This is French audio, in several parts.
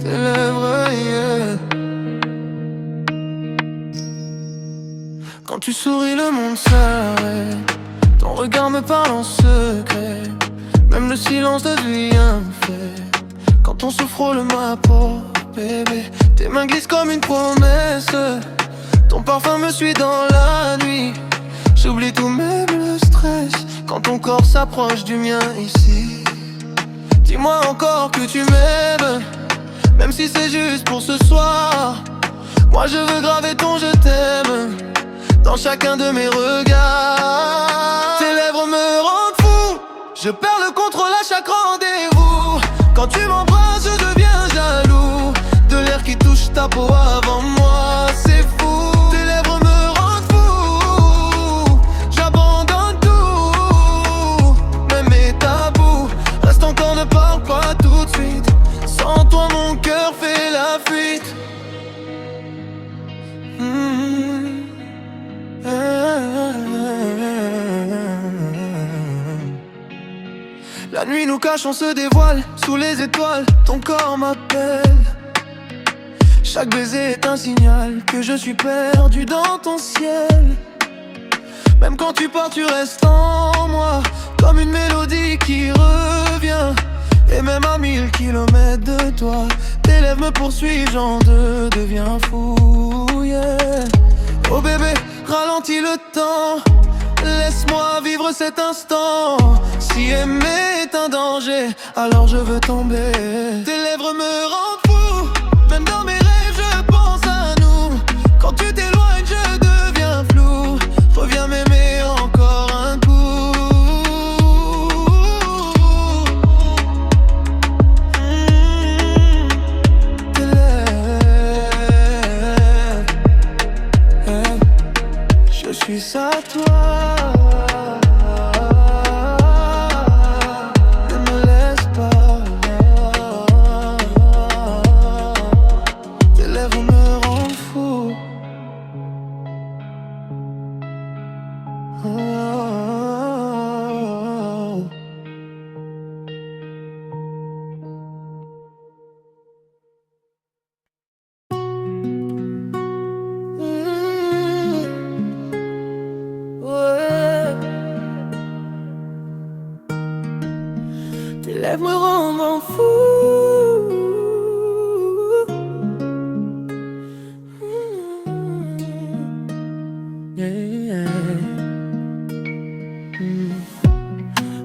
tes lèvres, yeah. Quand tu souris, le monde s'arrête. Ton regard me parle en secret. Même le silence devient un fait. Quand on se frôle ma peau, bébé, tes mains glissent comme une promesse. Ton parfum me suit dans la nuit. J'oublie tout, même le stress, quand ton corps s'approche du mien ici. Dis-moi encore que tu m'aimes, même si c'est juste pour ce soir. Moi je veux graver ton je t'aime dans chacun de mes regards. Tes lèvres me rendent fou, je perds le contrôle à chaque rendez-vous. Quand tu m'embrasses, je deviens jaloux de l'air qui touche ta peau avant moi. C'est fou, tes lèvres me rendent fou. J'abandonne tout, même mes tabous. Reste encore, ne parle pas tout de suite. Sans toi mon cœur fait la fuite. La nuit nous cache, on se dévoile sous les étoiles, ton corps m'appelle. Chaque baiser est un signal que je suis perdu dans ton ciel. Même quand tu pars, tu restes en moi, comme une mélodie qui revient. Et même à 1000 kilomètres de toi, tes lèvres me poursuivent, j'en deviens fou, yeah. Oh bébé, ralentis le temps, laisse-moi vivre cet instant. Si aimer est un danger, alors je veux tomber. Tes lèvres me rendent fou, même dans mes rêves je pense à nous. Quand tu t'éloignes je deviens flou. Reviens m'aimer encore un coup. Tes lèvres, je suis à toi. Tes lèvres me rendent fou.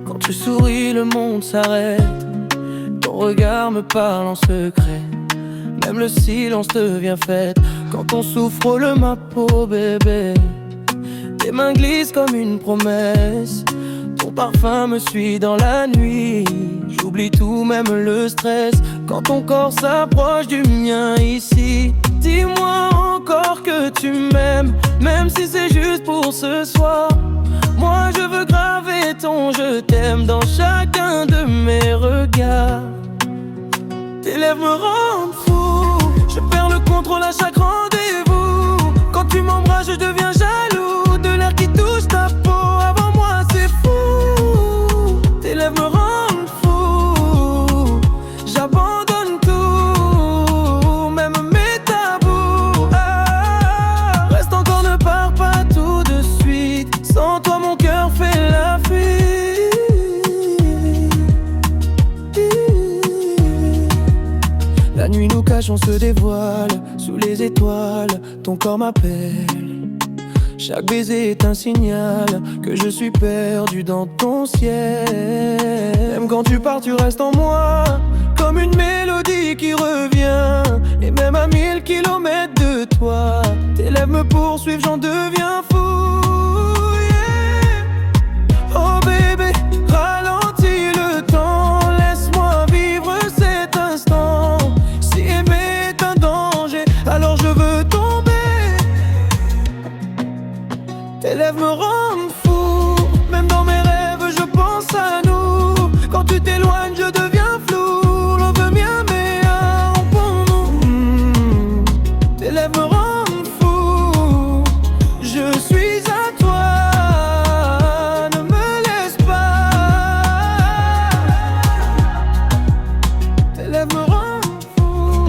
Quand tu souris, le monde s'arrête. Ton regard me parle en secret. Même le silence devient fête. Quand ton souffle frôle ma peau, bébé, tes mains glissent comme une promesse. Ton parfum me suit dans la nuit. J'oublie tout, même le stress, quand ton corps s'approche du mien ici. Dis-moi encore que tu m'aimes, même si c'est juste pour ce soir. Moi je veux graver ton je t'aime dans chacun de mes regards. Tes lèvres me rendent fou, je perds le contrôle à chaque rendez-vous. Quand tu m'embrasses, je deviens jaloux de l'air qui touche ta peau avant moi. C'est fou, tes lèvres me rendent fou. J'abandonne tout, même mes tabous. Reste encore, ne pars pas tout de suite. Sans toi mon cœur fait la fuite. La nuit nous cache, on se dévoile sous les étoiles, ton corps m'appelle. Chaque baiser est un signal que je suis perdu dans ton ciel. Même quand tu pars, tu restes en moi, comme une mélodie qui revient. Et même à 1000 kilomètres de toi, tes lèvres me poursuivent, j'en deviens fou, yeah. Oh bébé, ralentis le temps, laisse-moi vivre cet instant. Si aimer est un danger, alors je veux tomber. Tes lèvres me rendent fou, même dans mes rêves je pense à nous. Quand tu t'éloignes je deviens flou. Reviens meilleur pour nous. Tes lèvres me rendent fou, je suis à toi, ne me laisse pas. Tes lèvres me rendent fou.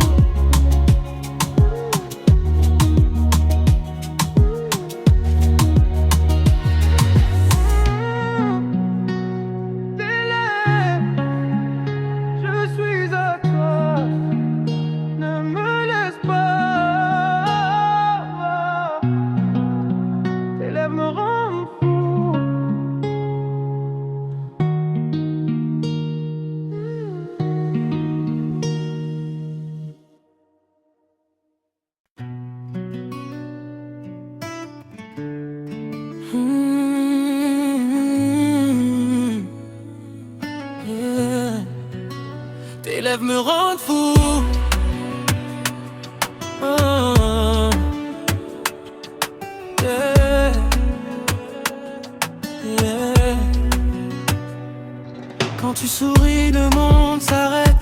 tu souris, le monde s'arrête.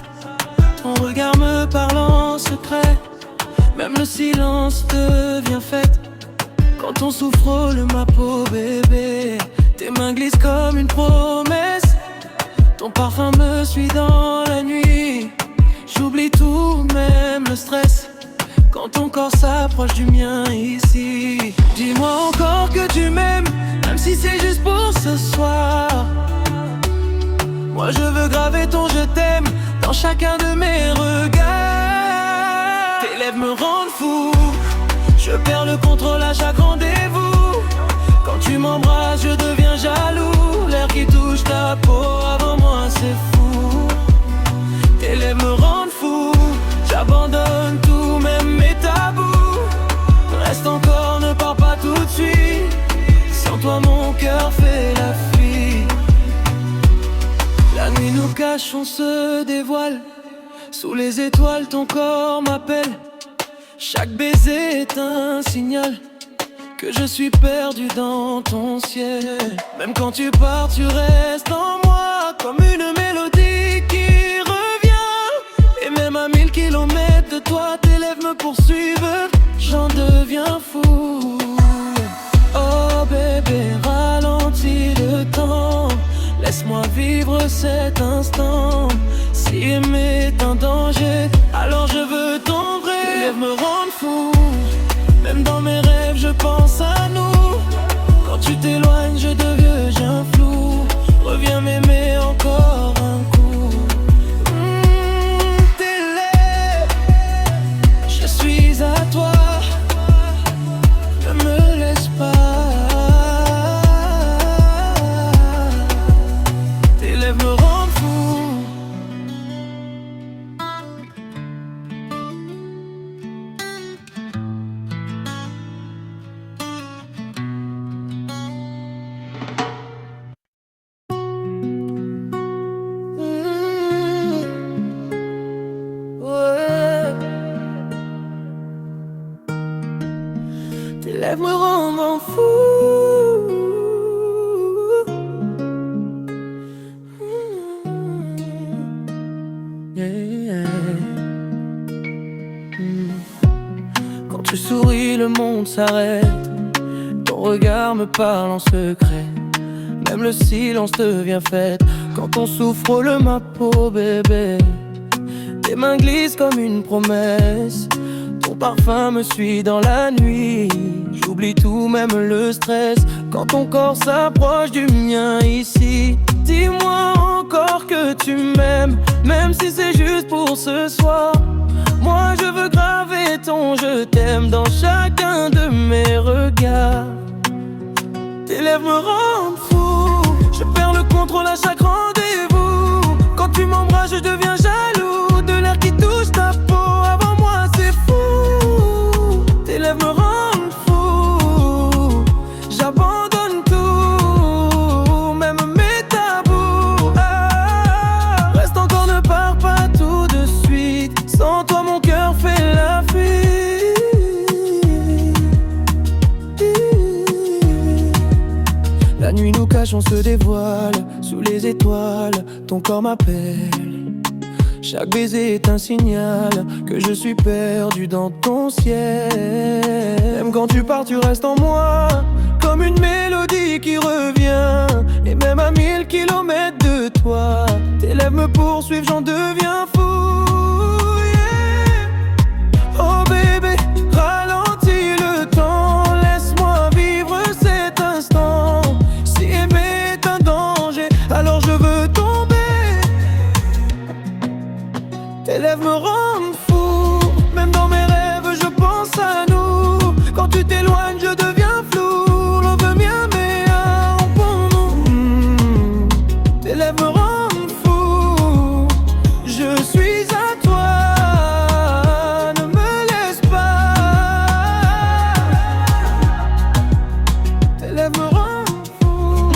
Ton regard me parle en secret. Même le silence devient fête. Quand ton souffle frôle ma peau, bébé. Tes mains glissent comme une promesse. Ton parfum me suit dans la nuit. J'oublie tout, même le stress. Quand ton corps s'approche du mien ici. Dis-moi encore que tu m'aimes, même si c'est juste pour ce soir. Moi je veux graver ton je t'aime dans chacun de mes regards. Tes lèvres me rendent fou. Je perds le contrôle à chaque rendez-vous. Quand tu m'embrasses je deviens jaloux. L'air qui touche ta peau avant moi c'est fou. Tes lèvres me rendent fou. J'abandonne tout, même mes tabous. Reste encore, ne pars pas tout de suite. Sans toi mon cœur fait la fuite. La nuit nous cache, on se dévoile. Sous les étoiles ton corps m'appelle. Chaque baiser est un signal que je suis perdu dans ton ciel. Même quand tu pars tu restes en moi. Comme une mélodie qui revient. Et même à 1000 kilomètres de toi tes lèvres me poursuivent. J'en deviens fou. Oh bébé ralentis le temps. Laisse-moi vivre cet instant. Si aimer est un danger, alors je veux ton vrai. Tes lèvres me rendent fou. Même dans mes rêves je pense à nous. Quand tu t'éloignes je deviens flou. Reviens m'aimer encore un coup. Tes lèvres, je suis à toi. Ne me laisse pas. Tes lèvres me rendent fou. Tes lèvres me rendent fou. Yeah. Quand tu souris, le monde s'arrête. Ton regard me parle en secret. Même le silence devient fête. Quand ton souffle frôle ma peau, bébé. Tes mains glissent comme une promesse. Ton parfum me suit dans la nuit. J'oublie tout, même le stress. Quand ton corps s'approche du mien ici. Dis-moi encore que tu m'aimes, même si c'est juste pour ce soir. Moi je veux graver ton je t'aime dans chacun de mes regards. Tes lèvres me rendent fou. Je perds le contrôle à chaque rendez-vous. Quand tu m'embrasses je deviens jaloux. De l'air qui touche ta peau avant moi c'est fou. Tes lèvres me rendent fou. J'abandonne tout, même mes tabous. Reste encore, ne pars pas tout de suite. Sans toi mon cœur fait la fuite. La nuit nous cache, on se dévoile. Sous les étoiles, ton corps m'appelle. Chaque baiser est un signal que je suis perdu dans ton ciel. Même quand tu pars, tu restes en moi. Comme une mélodie qui revient. Et même à 1000 kilomètres de toi, tes lèvres me poursuivent, j'en deviens fou. Yeah. Oh bébé, ralentis le temps. Laisse-moi vivre cet instant. Si aimer est un danger, alors je veux tomber. Tes lèvres me rendent fou. Même dans mes rêves je pense à nous. Quand tu t'éloignes je deviens flou. L'on veut bien meilleur pour nous. Tes lèvres me rendent fou. Je suis à toi. Ne me laisse pas. Tes lèvres me rendent fou.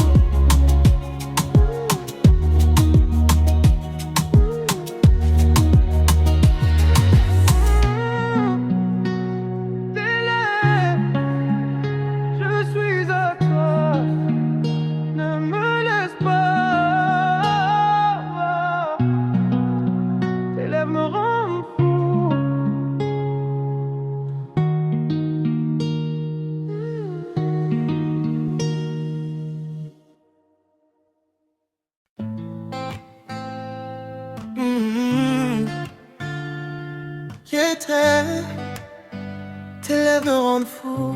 Tes lèvres me rendent fou.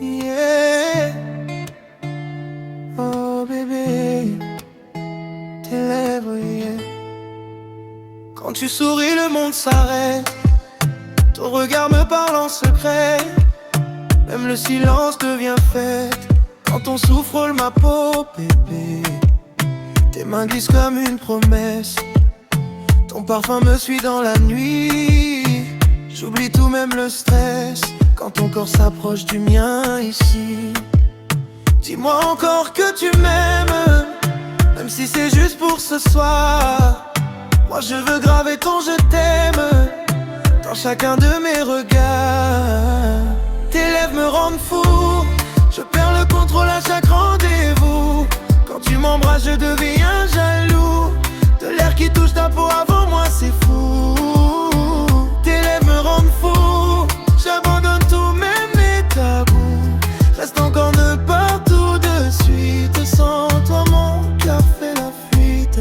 Yeah. Oh bébé, tes lèvres, yeah. Quand tu souris, le monde s'arrête. Ton regard me parle en secret. Même le silence devient fête. Quand ton souffle frôle ma peau, bébé. Tes mains glissent comme une promesse. Ton parfum me suit dans la nuit. J'oublie tout, même le stress, quand ton corps s'approche du mien ici. Dis-moi encore que tu m'aimes, même si c'est juste pour ce soir. Moi je veux graver ton je t'aime dans chacun de mes regards. Tes lèvres me rendent fou. Je perds le contrôle à chaque rendez-vous. Quand tu m'embrasses je deviens jaloux de l'air qui touche ta peau avant moi, c'est fou. Tes lèvres me rendent fou. J'abandonne tout, même mes tabous. Reste encore de partout de suite. Sans toi mon cœur fait la fuite.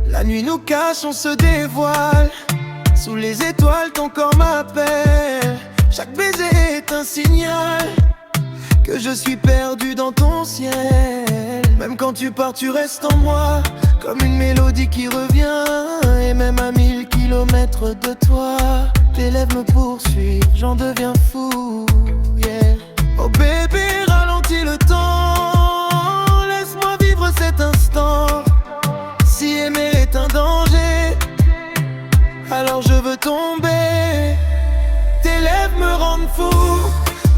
La nuit nous cache, on se dévoile. Sous les étoiles ton corps m'appelle. Chaque baiser est un signal que je suis perdu dans ton ciel. Même quand tu pars tu restes en moi, comme une mélodie qui revient. Et même à 1000 kilomètres de toi, tes lèvres me poursuivent, j'en deviens fou, yeah. Oh bébé, ralentis le temps, laisse-moi vivre cet instant. Si aimer est un danger, alors je veux tomber. Tes lèvres me rendent fou.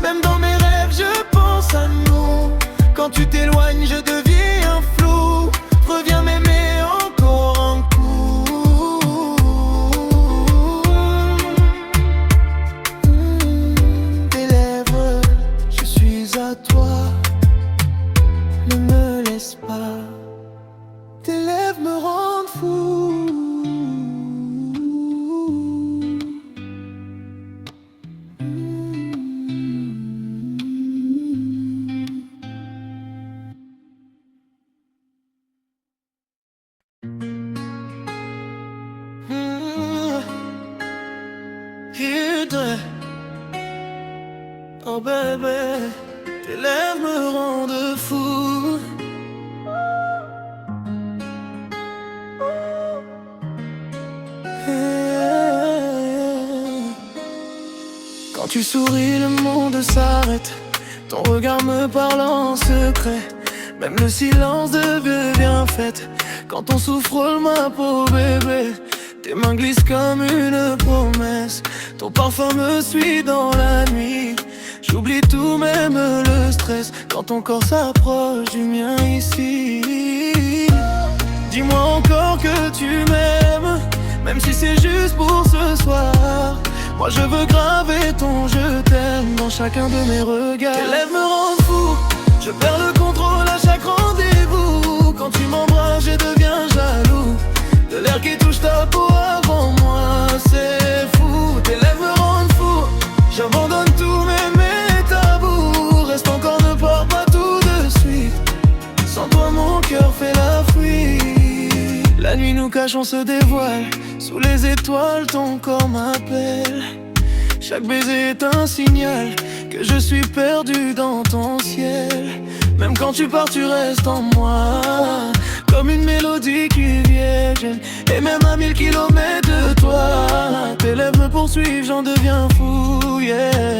Même dans mes rêves je pense à nous. Quand tu t'éloignes je deviens flou. Reviens m'aimer encore un coup. Tes lèvres, je suis à toi. Ne me laisse pas. Tes lèvres me rendent fou. Oh bébé, tes lèvres me rendent fou. Quand tu souris, le monde s'arrête. Ton regard me parle en secret. Même le silence devient fête. Quand ton souffle frôle ma peau, bébé. Tes mains glissent comme une promesse. Ton parfum me suit dans la nuit. J'oublie tout, même le stress, quand ton corps s'approche du mien ici. Dis-moi encore que tu m'aimes, même si c'est juste pour ce soir. Moi je veux graver ton je t'aime dans chacun de mes regards. Tes lèvres me rendent fou. Je perds le contrôle à chaque rendez-vous. Quand tu m'embrasses je deviens jaloux de l'air qui touche ta peau avant moi, c'est fou. Tes lèvres me rendent fou. J'abandonne tout, même mes tabous. Reste encore, ne pars pas tout de suite. Sans toi mon cœur fait la fuite. La nuit nous cache, on se dévoile. Sous les étoiles ton corps m'appelle. Chaque baiser est un signal que je suis perdu dans ton ciel. Même quand tu pars tu restes en moi, comme une mélodie qui vient. Et même à 1000 kilomètres de toi, tes lèvres me poursuivent, j'en deviens fou, yeah.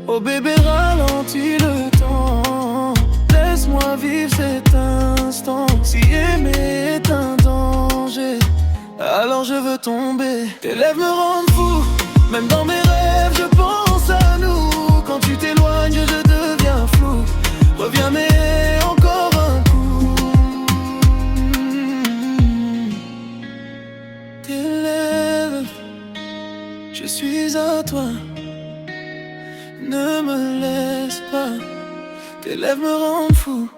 Oh bébé, ralentis le temps, laisse-moi vivre cet instant. Si aimer est un danger, alors je veux tomber. Tes lèvres me rendent fou. Même dans mes rêves je pense à nous. Quand tu t'éloignes je deviens flou. Reviens mais encore un coup. Tes lèvres, je suis à toi. Ne me laisse pas. Tes lèvres me rendent fou.